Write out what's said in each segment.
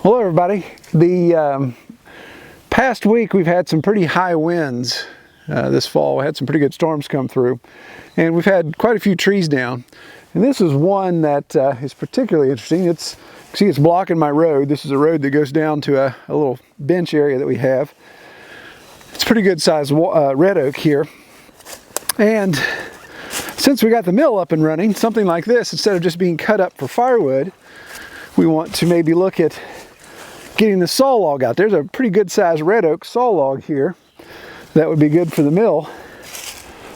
Hello everybody. The past week we've had some pretty high winds this fall. We had some pretty good storms come through and we've had quite a few trees down. And this is one that is particularly interesting. It's blocking my road. This is a road that goes down to a little bench area that we have. It's pretty good sized red oak here. And since we got the mill up and running, something like this, instead of just being cut up for firewood, we want to maybe look at getting the saw log out. There's a pretty good sized red oak saw log here that would be good for the mill.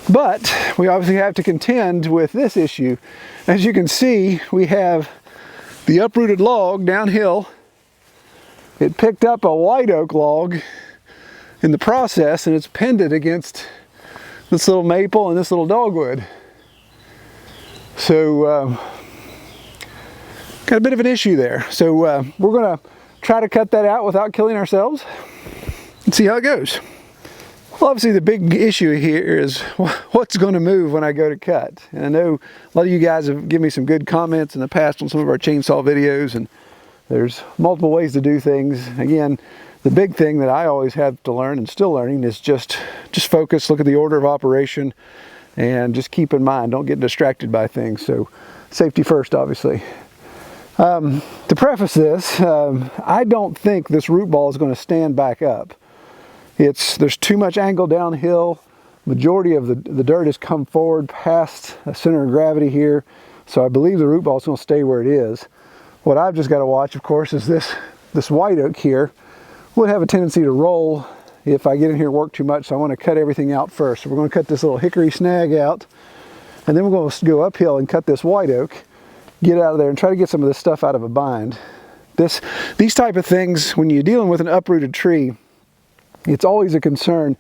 But we obviously have to contend with this issue. As you can see, we have the uprooted log downhill. It picked up a white oak log in the process and it's pinned it against this little maple and this little dogwood. So got a bit of an issue there. So we're going to try to cut that out without killing ourselves and see how it goes. Well, obviously the big issue here is what's going to move when I go to cut. And I know a lot of you guys have given me some good comments in the past on some of our chainsaw videos, and there's multiple ways to do things. Again, the big thing that I always have to learn and still learning is just focus, look at the order of operation, and just keep in mind, don't get distracted by things. So safety first, obviously. To preface this, I don't think this root ball is going to stand back up. There's too much angle downhill. Majority of the dirt has come forward past the center of gravity here, so I believe the root ball is going to stay where it is. What I've just got to watch, of course, is this white oak here would have a tendency to roll if I get in here and work too much, so I want to cut everything out first. So we're going to cut this little hickory snag out, and then we're going to go uphill and cut this white oak, get out of there and try to get some of this stuff out of a bind. These type of things, when you're dealing with an uprooted tree, it's always a concern.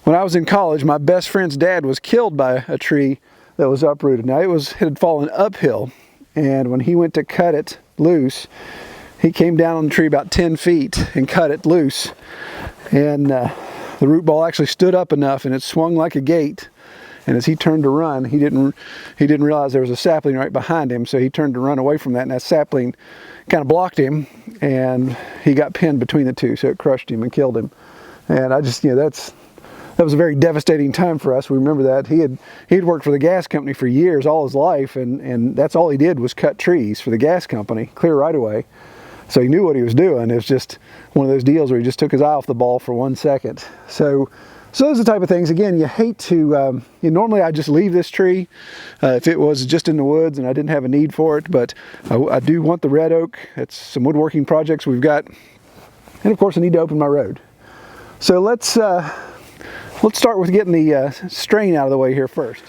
When I was in college, my best friend's dad was killed by a tree that was uprooted. Now it had fallen uphill, and when he went to cut it loose, he came down on the tree about 10 feet and cut it loose. And the root ball actually stood up enough and it swung like a gate. And as he turned to run, he didn't realize there was a sapling right behind him, so he turned to run away from that, and that sapling kind of blocked him, and he got pinned between the two, so it crushed him and killed him. And I just, that was a very devastating time for us. We remember that. He had worked for the gas company for years, all his life, and that's all he did was cut trees for the gas company, clear right away. So he knew what he was doing. It was just one of those deals where he just took his eye off the ball for 1 second. So those are the type of things, again, you hate to, normally I just leave this tree if it was just in the woods and I didn't have a need for it, but I do want the red oak. It's some woodworking projects we've got. And of course I need to open my road. So let's start with getting the strain out of the way here first.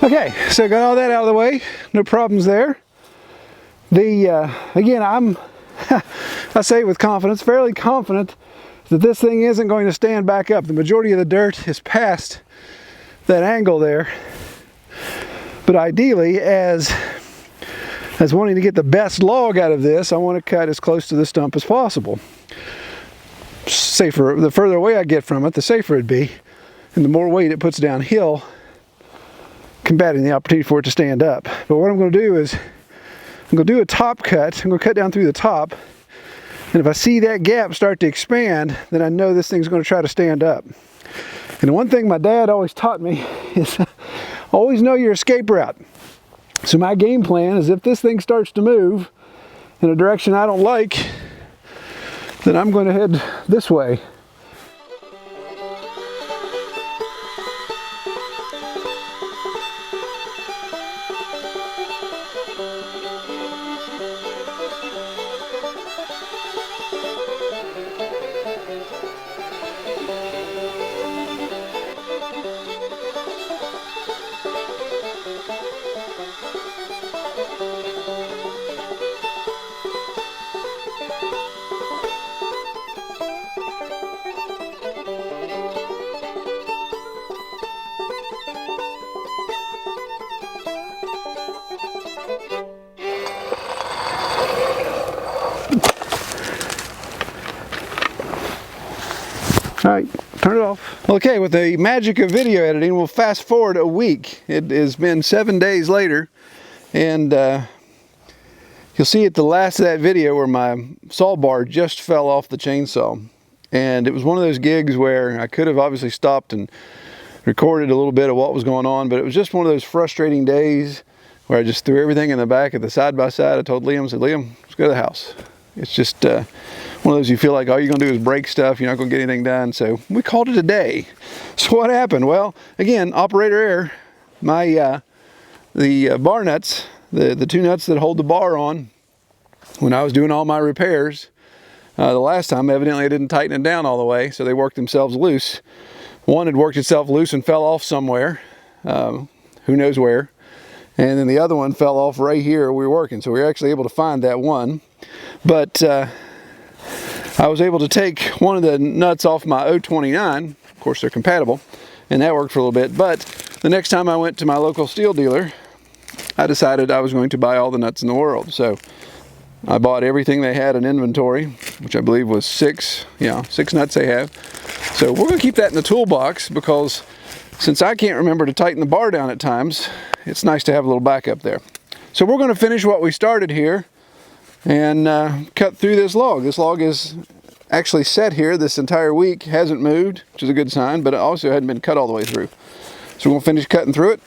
Okay, so got all that out of the way, no problems there. Again, I say with confidence, fairly confident that this thing isn't going to stand back up. The majority of the dirt is past that angle there. But ideally, as wanting to get the best log out of this, I want to cut as close to the stump as possible. Safer, the further away I get from it, the safer it'd be, and the more weight it puts downhill, combating the opportunity for it to stand up. But what I'm going to do is, I'm going to do a top cut. I'm going to cut down through the top, and if I see that gap start to expand, then I know this thing's going to try to stand up. And the one thing my dad always taught me is always know your escape route. So my game plan is if this thing starts to move in a direction I don't like, then I'm going to head this way. All right, turn it off. Okay, with the magic of video editing, we'll fast forward a week. It has been 7 days later, and you'll see at the last of that video where my saw bar just fell off the chainsaw. And it was one of those gigs where I could have obviously stopped and recorded a little bit of what was going on, but it was just one of those frustrating days where I just threw everything in the back of the side-by-side. I told Liam, I said, Liam, let's go to the house. It's just one of those you feel like all you're going to do is break stuff. You're not going to get anything done. So we called it a day. So what happened? Well, again, operator error. My the bar nuts, the two nuts that hold the bar on, when I was doing all my repairs, the last time, evidently I didn't tighten it down all the way, so they worked themselves loose. One had worked itself loose and fell off somewhere, who knows where. And then the other one fell off right here we were working. So we were actually able to find that one. But I was able to take one of the nuts off my 029. Of course, they're compatible, and that worked for a little bit. But the next time I went to my local steel dealer, I decided I was going to buy all the nuts in the world. So I bought everything they had in inventory, which I believe was six nuts they have. So we're going to keep that in the toolbox, because since I can't remember to tighten the bar down at times, it's nice to have a little backup there. So we're going to finish what we started here and cut through this log. This log is actually set here this entire week, hasn't moved, which is a good sign, but it also hadn't been cut all the way through. So we're going to finish cutting through it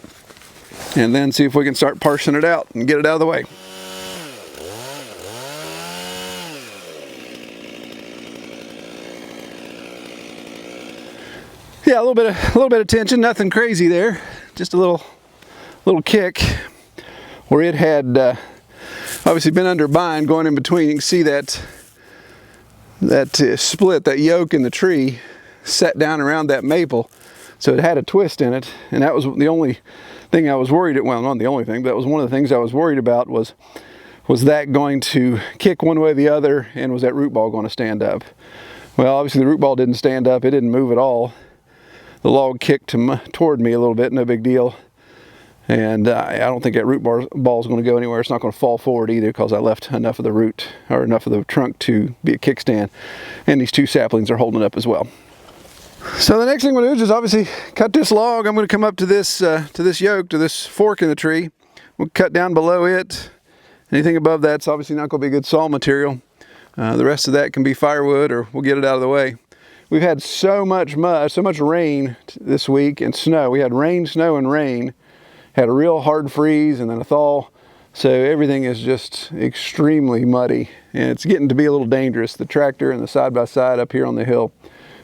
and then see if we can start parsing it out and get it out of the way. Yeah, a little bit of tension, nothing crazy there. Just a little kick where it had obviously been under bind going in between. You can see that split, that yoke in the tree set down around that maple. So it had a twist in it, and that was the only thing I was worried about. Well, not the only thing, but that was one of the things I was worried about, was that going to kick one way or the other, and was that root ball going to stand up? Well, obviously the root ball didn't stand up. It didn't move at all. The log kicked toward me a little bit, no big deal. And I don't think that root ball is going to go anywhere. It's not going to fall forward either, because I left enough of the root, or enough of the trunk, to be a kickstand. And these two saplings are holding it up as well. So the next thing we're going to do is just obviously cut this log. I'm going to come up to this yoke, to this fork in the tree. We'll cut down below it. Anything above that's obviously not going to be good saw material. The rest of that can be firewood, or we'll get it out of the way. We've had so much rain this week, and snow. We had rain, snow, and rain. Had a real hard freeze and then a thaw. So everything is just extremely muddy, and it's getting to be a little dangerous. The tractor and the side-by-side up here on the hill,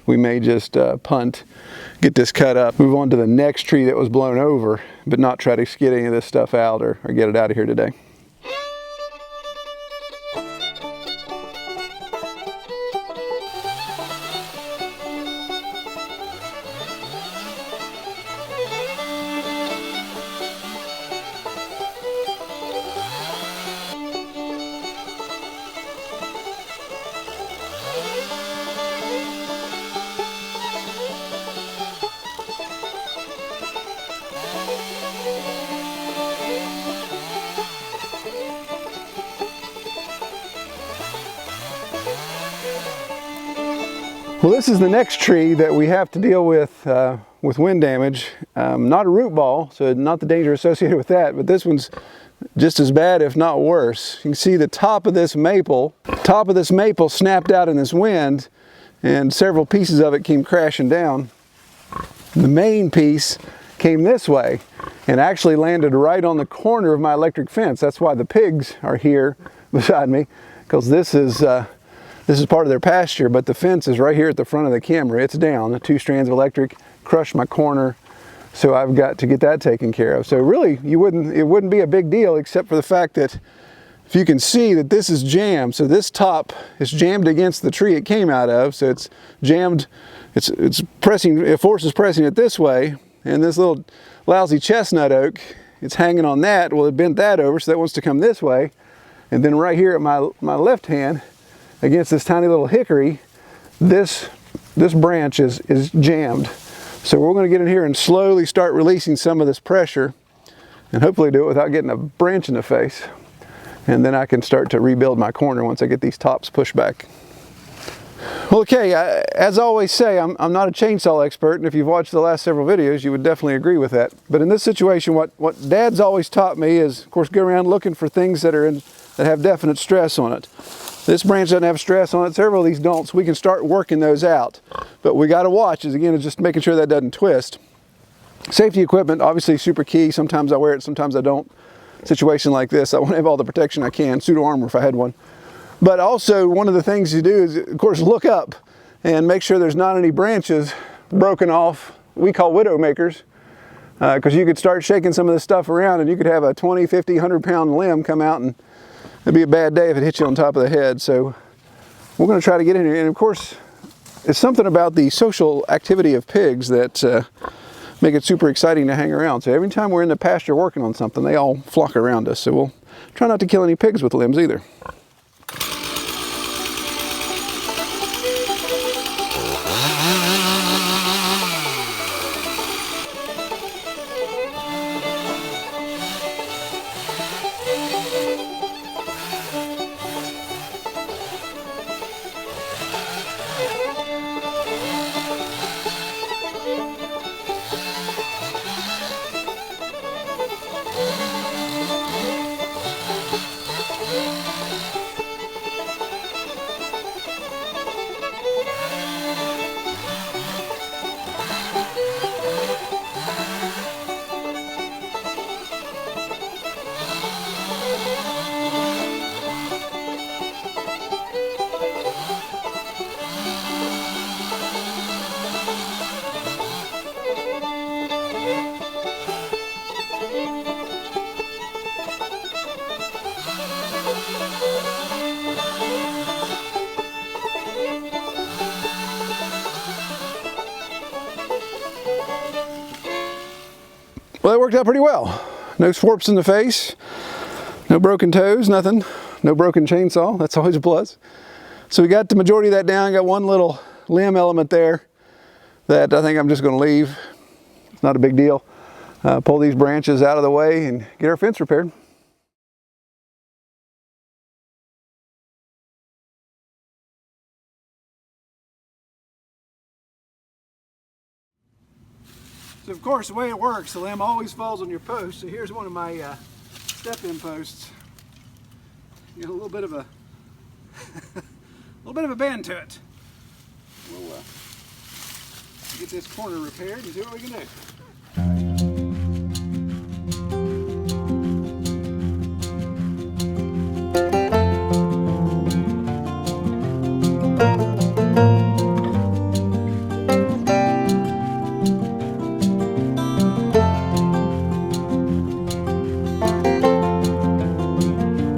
we may just punt, get this cut up, move on to the next tree that was blown over, but not try to get any of this stuff out or get it out of here today. Well, this is the next tree that we have to deal with wind damage. Not a root ball, so not the danger associated with that, but this one's just as bad, if not worse. You can see the top of this maple snapped out in this wind, and several pieces of it came crashing down. The main piece came this way and actually landed right on the corner of my electric fence. That's why the pigs are here beside me, because this is part of their pasture, but the fence is right here at the front of the camera. It's down. The 2 strands of electric crushed my corner, so I've got to get that taken care of. So really, it wouldn't be a big deal, except for the fact that if you can see that this is jammed, so this top is jammed against the tree it came out of, so it's jammed, it's pressing, force is pressing it this way, and this little lousy chestnut oak, it's hanging on that. Well, it bent that over, so that wants to come this way, and then right here at my left hand, against this tiny little hickory, this branch is jammed. So we're going to get in here and slowly start releasing some of this pressure, and hopefully do it without getting a branch in the face. And then I can start to rebuild my corner once I get these tops pushed back. Well, okay, as I always say, I'm not a chainsaw expert, and if you've watched the last several videos, you would definitely agree with that. But in this situation, what Dad's always taught me is, of course, go around looking for things that have definite stress on it. This branch doesn't have stress on it. Several of these don't, so we can start working those out. But we got to watch, is just making sure that doesn't twist. Safety equipment, obviously super key. Sometimes I wear it, sometimes I don't. Situation like this, I want to have all the protection I can, pseudo armor if I had one. But also, one of the things you do is, of course, look up and make sure there's not any branches broken off, we call widow makers, because you could start shaking some of this stuff around and you could have a 20, 50, 100-pound limb come out, and it'd be a bad day if it hit you on top of the head. So we're going to try to get in here. And of course, it's something about the social activity of pigs that make it super exciting to hang around. So every time we're in the pasture working on something, they all flock around us. So we'll try not to kill any pigs with limbs either. Well, that worked out pretty well. No swarps in the face, no broken toes, nothing. No broken chainsaw, that's always a plus. So we got the majority of that down. Got one little limb element there that I think I'm just going to leave. It's not a big deal. Pull these branches out of the way and get our fence repaired. So of course, the way it works, the limb always falls on your post. So here's one of my step-in posts. You know, a little bit of a bend to it. We'll get this corner repaired and see what we can do.